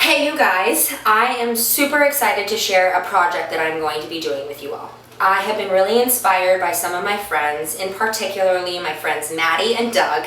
Hey you guys, I am super excited to share a project that I'm going to be doing with you all. I have been really inspired by some of my friends, in particularly my friends Maddie and Doug.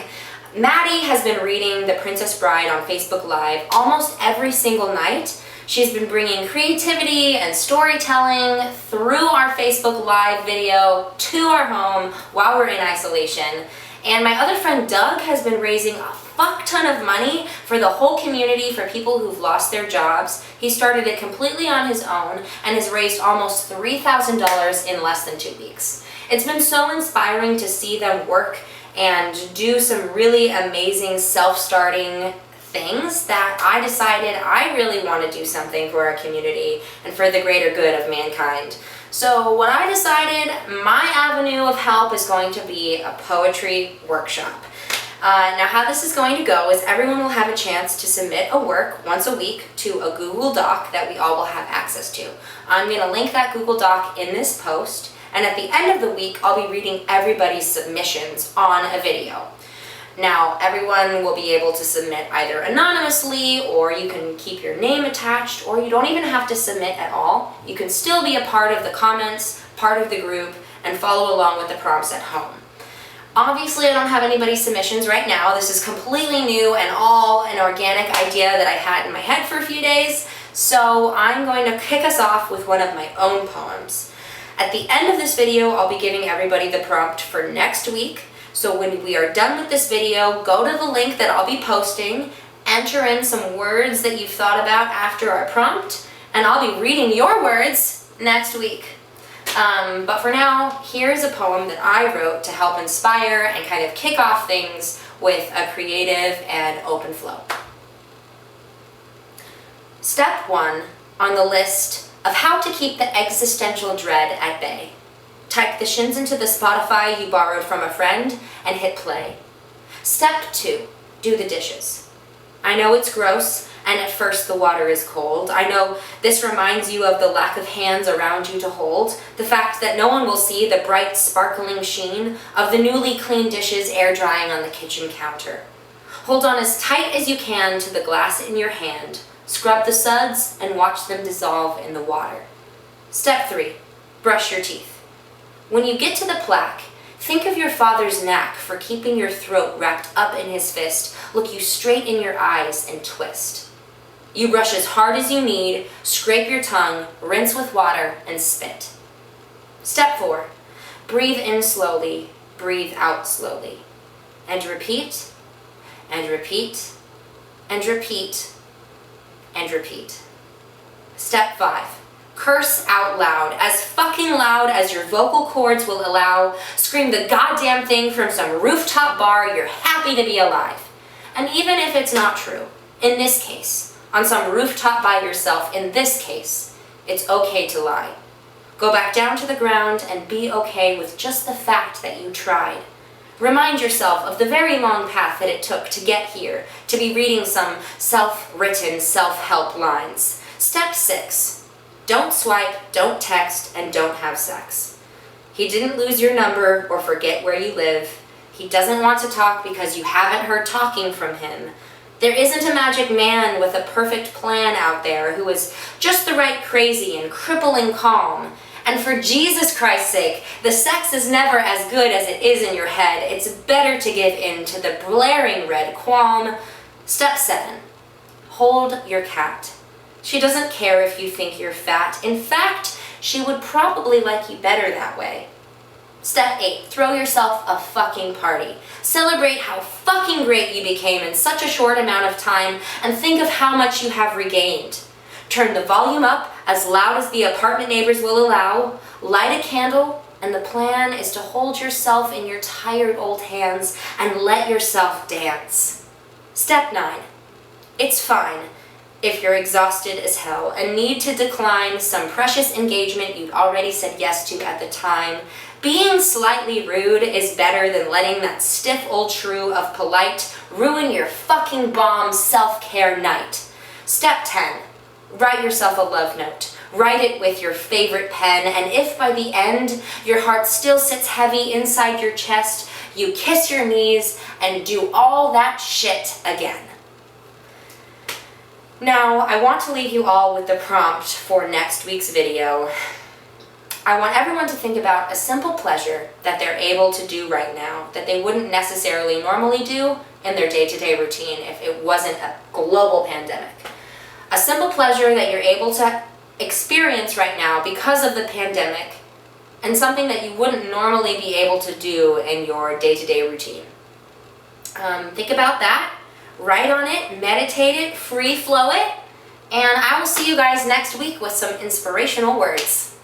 Maddie has been reading The Princess Bride on Facebook Live almost every single night. She's been bringing creativity and storytelling through our Facebook Live video to our home while we're in isolation. And my other friend Doug has been raising a fuck ton of money for the whole community, for people who've lost their jobs. He started it completely on his own and has raised almost $3,000 in less than 2 weeks. It's been so inspiring to see them work and do some really amazing self-starting things that I decided I really want to do something for our community and for the greater good of mankind. So what I decided, my avenue of help is going to be a poetry workshop. Now how this is going to go is everyone will have a chance to submit a work once a week to a Google Doc that we all will have access to. I'm going to link that Google Doc in this post, and at the end of the week I'll be reading everybody's submissions on a video. Now, everyone will be able to submit either anonymously, or you can keep your name attached, or you don't even have to submit at all. You can still be a part of the comments, part of the group, and follow along with the prompts at home. Obviously, I don't have anybody's submissions right now. This is completely new and all an organic idea that I had in my head for a few days, so I'm going to kick us off with one of my own poems. At the end of this video, I'll be giving everybody the prompt for next week. So when we are done with this video, go to the link that I'll be posting, enter in some words that you've thought about after our prompt, and I'll be reading your words next week. But for now, here's a poem that I wrote to help inspire and kind of kick off things with a creative and open flow. Step 1 on the list of how to keep the existential dread at bay. Type the shins into the Spotify you borrowed from a friend and hit play. Step 2, do the dishes. I know it's gross and at first the water is cold. I know this reminds you of the lack of hands around you to hold, the fact that no one will see the bright sparkling sheen of the newly cleaned dishes air drying on the kitchen counter. Hold on as tight as you can to the glass in your hand, scrub the suds and watch them dissolve in the water. Step 3, brush your teeth. When you get to the plaque, think of your father's knack for keeping your throat wrapped up in his fist, look you straight in your eyes and twist. You brush as hard as you need, scrape your tongue, rinse with water, and spit. Step 4, breathe in slowly, breathe out slowly. And repeat, and repeat, and repeat, and repeat. Step 5. Curse out loud, as fucking loud as your vocal cords will allow. Scream the goddamn thing from some rooftop bar you're happy to be alive. And even if it's not true, in this case, on some rooftop by yourself, in this case, it's okay to lie. Go back down to the ground and be okay with just the fact that you tried. Remind yourself of the very long path that it took to get here, to be reading some self-written self-help lines. Step 6. Don't swipe, don't text, and don't have sex. He didn't lose your number or forget where you live. He doesn't want to talk because you haven't heard talking from him. There isn't a magic man with a perfect plan out there who is just the right crazy and crippling calm. And for Jesus Christ's sake, the sex is never as good as it is in your head. It's better to give in to the blaring red qualm. Step 7. Hold your cat. She doesn't care if you think you're fat. In fact, she would probably like you better that way. Step 8, throw yourself a fucking party. Celebrate how fucking great you became in such a short amount of time and think of how much you have regained. Turn the volume up as loud as the apartment neighbors will allow. Light a candle, and the plan is to hold yourself in your tired old hands and let yourself dance. Step 9, it's fine if you're exhausted as hell and need to decline some precious engagement you'd already said yes to at the time. Being slightly rude is better than letting that stiff old shrew of polite ruin your fucking bomb self-care night. Step 10. Write yourself a love note. Write it with your favorite pen, and if by the end your heart still sits heavy inside your chest, you kiss your knees and do all that shit again. Now, I want to leave you all with the prompt for next week's video. I want everyone to think about a simple pleasure that they're able to do right now that they wouldn't necessarily normally do in their day-to-day routine if it wasn't a global pandemic. A simple pleasure that you're able to experience right now because of the pandemic, and something that you wouldn't normally be able to do in your day-to-day routine. Think about that, write on it, meditate it, free flow it, and I will see you guys next week with some inspirational words.